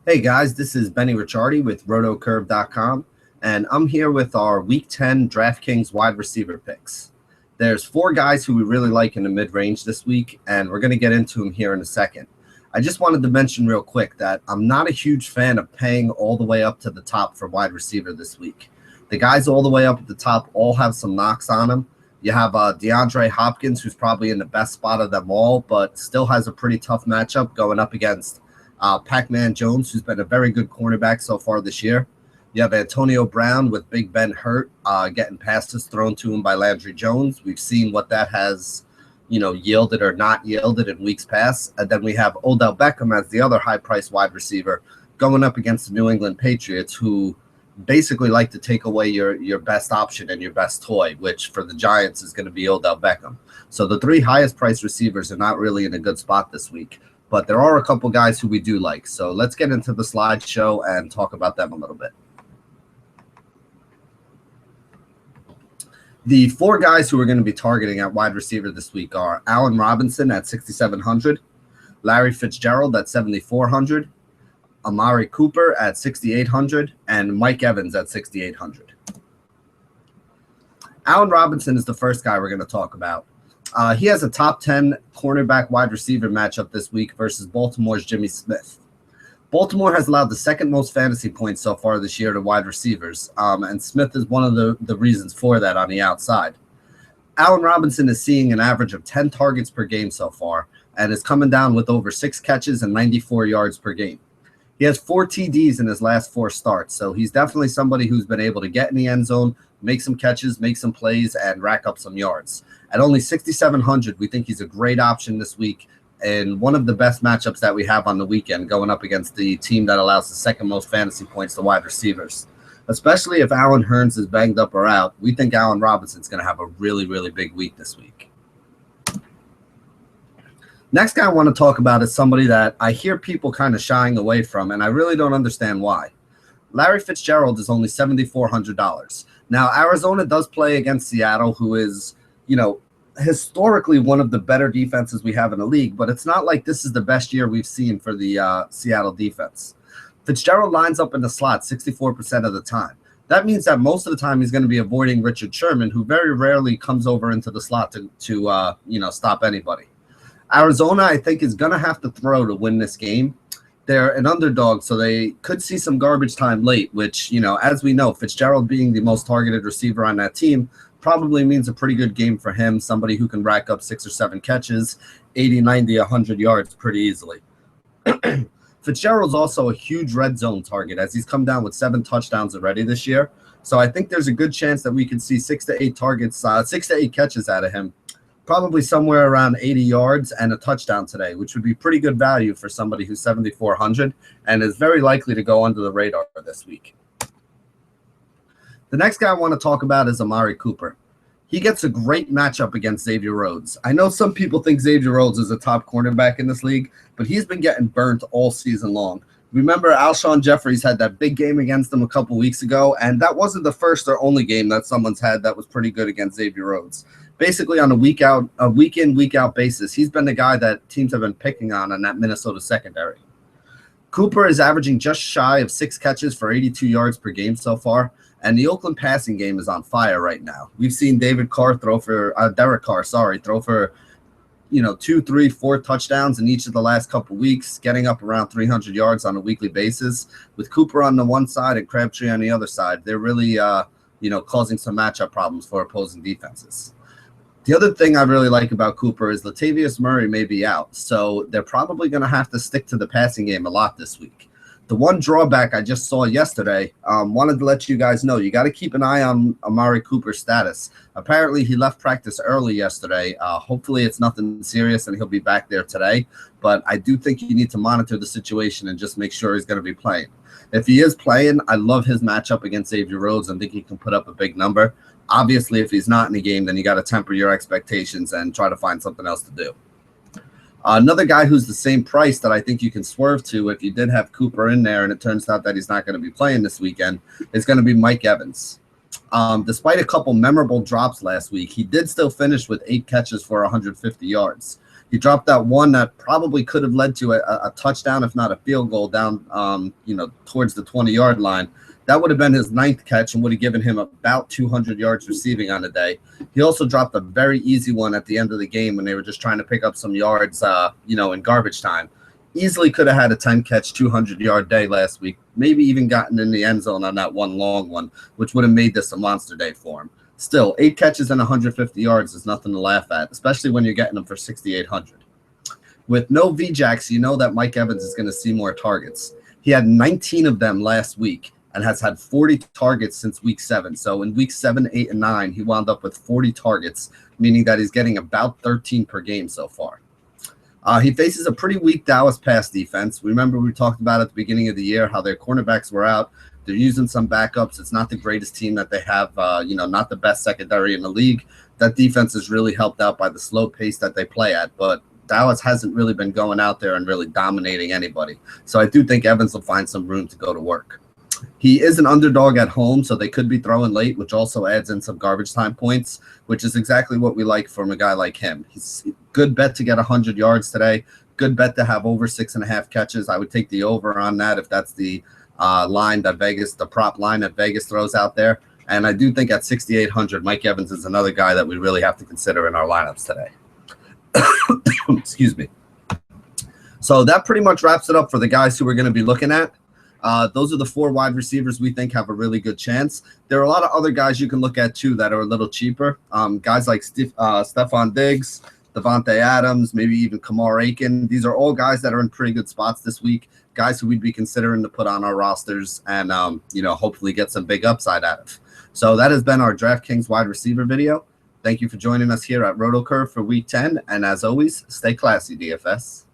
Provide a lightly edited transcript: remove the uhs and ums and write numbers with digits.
Hey guys, this is Benny Ricciardi with rotocurve.com, and I'm here with our Week 10 DraftKings wide receiver picks. There's four guys who we really like in the mid-range this week, and we're going to get into them here in a second. I just wanted to mention real quick that I'm not a huge fan of paying all the way up to the top for wide receiver this week. The guys all the way up at the top all have some knocks on them. You have DeAndre Hopkins, who's probably in the best spot of them all, but still has a pretty tough matchup going up against Pac-Man Jones, who's been a very good cornerback so far this year. You have Antonio Brown with Big Ben hurt, getting passes thrown to him by Landry Jones. We've seen what that has, yielded or not yielded in weeks past. And then we have Odell Beckham as the other high-priced wide receiver going up against the New England Patriots, who basically like to take away your best option and your best toy, which for the Giants is going to be Odell Beckham. So the three highest-priced receivers are not really in a good spot this week. But there are a couple guys who we do like. So let's get into the slideshow and talk about them a little bit. The four guys who we're going to be targeting at wide receiver this week are Allen Robinson at 6,700, Larry Fitzgerald at 7,400, Amari Cooper at 6,800, and Mike Evans at 6,800. Allen Robinson is the first guy we're going to talk about. He has a top 10 cornerback wide receiver matchup this week versus Baltimore's Jimmy Smith. Baltimore has allowed the second most fantasy points so far this year to wide receivers, and Smith is one of the reasons for that on the outside. Allen Robinson is seeing an average of 10 targets per game so far and is coming down with over 6 catches and 94 yards per game. He has 4 TDs in his last 4 starts, so he's definitely somebody who's been able to get in the end zone, make some catches, make some plays, and rack up some yards. At only 6,700, we think he's a great option this week and one of the best matchups that we have on the weekend going up against the team that allows the second most fantasy points to wide receivers. Especially if Allen Hurns is banged up or out, we think Allen Robinson's going to have a really, really big week this week. Next guy I want to talk about is somebody that I hear people kind of shying away from, and I really don't understand why. Larry Fitzgerald is only $7,400. Now, Arizona does play against Seattle, who is, historically one of the better defenses we have in the league, but it's not like this is the best year we've seen for the Seattle defense. Fitzgerald lines up in the slot 64% of the time. That means that most of the time he's going to be avoiding Richard Sherman, who very rarely comes over into the slot to stop anybody. Arizona, I think, is going to have to throw to win this game. They're an underdog, so they could see some garbage time late, which, as we know, Fitzgerald being the most targeted receiver on that team probably means a pretty good game for him, somebody who can rack up 6 or 7 catches, 80, 90, 100 yards pretty easily. Fitzgerald's also a huge red zone target, as he's come down with 7 touchdowns already this year. So I think there's a good chance that we could see 6 to 8 targets, 6 to 8 catches out of him, probably somewhere around 80 yards and a touchdown today, which would be pretty good value for somebody who's 7,400 and is very likely to go under the radar this week. The next guy I want to talk about is Amari Cooper. He gets a great matchup against Xavier Rhodes. I know some people think Xavier Rhodes is a top cornerback in this league, but he's been getting burnt all season long. Remember, Alshon Jeffries had that big game against him a couple weeks ago, and that wasn't the first or only game that someone's had that was pretty good against Xavier Rhodes. Basically, on a week in, week out basis, he's been the guy that teams have been picking on that Minnesota secondary. Cooper is averaging just shy of 6 catches for 82 yards per game so far, and the Oakland passing game is on fire right now. We've seen Derek Carr throw for 2, 3, 4 touchdowns in each of the last couple weeks, getting up around 300 yards on a weekly basis. With Cooper on the one side and Crabtree on the other side, they're really, causing some matchup problems for opposing defenses. The other thing I really like about Cooper is Latavius Murray may be out, so they're probably going to have to stick to the passing game a lot this week. The one drawback I just saw yesterday, wanted to let you guys know, you got to keep an eye on Amari Cooper's status. Apparently, he left practice early yesterday. Hopefully, it's nothing serious and he'll be back there today. But I do think you need to monitor the situation and just make sure he's going to be playing. If he is playing, I love his matchup against Xavier Rhodes and think he can put up a big number. Obviously, if he's not in the game, then you got to temper your expectations and try to find something else to do. Another guy who's the same price that I think you can swerve to if you did have Cooper in there and it turns out that he's not going to be playing this weekend is going to be Mike Evans. Despite a couple memorable drops last week, he did still finish with 8 catches for 150 yards. He dropped that one that probably could have led to a touchdown, if not a field goal, down towards the 20-yard line. That would have been his 9th catch and would have given him about 200 yards receiving on the day. He also dropped a very easy one at the end of the game when they were just trying to pick up some yards, in garbage time. Easily could have had a 10-catch, 200-yard day last week, maybe even gotten in the end zone on that one long one, which would have made this a monster day for him. Still, 8 catches and 150 yards is nothing to laugh at, especially when you're getting them for 6,800. With no VJAX, you know that Mike Evans is going to see more targets. He had 19 of them last week and has had 40 targets since week 7. So in week 7, 8, and 9, he wound up with 40 targets, meaning that he's getting about 13 per game so far. He faces a pretty weak Dallas pass defense. Remember, we talked about at the beginning of the year how their cornerbacks were out. They're using some backups. It's not the greatest team that they have, not the best secondary in the league. That defense is really helped out by the slow pace that they play at. But Dallas hasn't really been going out there and really dominating anybody. So I do think Evans will find some room to go to work. He is an underdog at home, so they could be throwing late, which also adds in some garbage time points, which is exactly what we like from a guy like him. He's a good bet to get 100 yards today. Good bet to have over 6.5 catches. I would take the over on that if that's the the prop line that Vegas throws out there. And I do think at 6,800, Mike Evans is another guy that we really have to consider in our lineups today. Excuse me. So that pretty much wraps it up for the guys who we're going to be looking at. Those are the 4 wide receivers we think have a really good chance. There are a lot of other guys you can look at, too, that are a little cheaper. Guys like Stephon Diggs, Devontae Adams, maybe even Kamar Aiken. These are all guys that are in pretty good spots this week, guys who we'd be considering to put on our rosters and, hopefully get some big upside out of. So that has been our DraftKings wide receiver video. Thank you for joining us here at RotoCurve for Week 10. And as always, stay classy, DFS.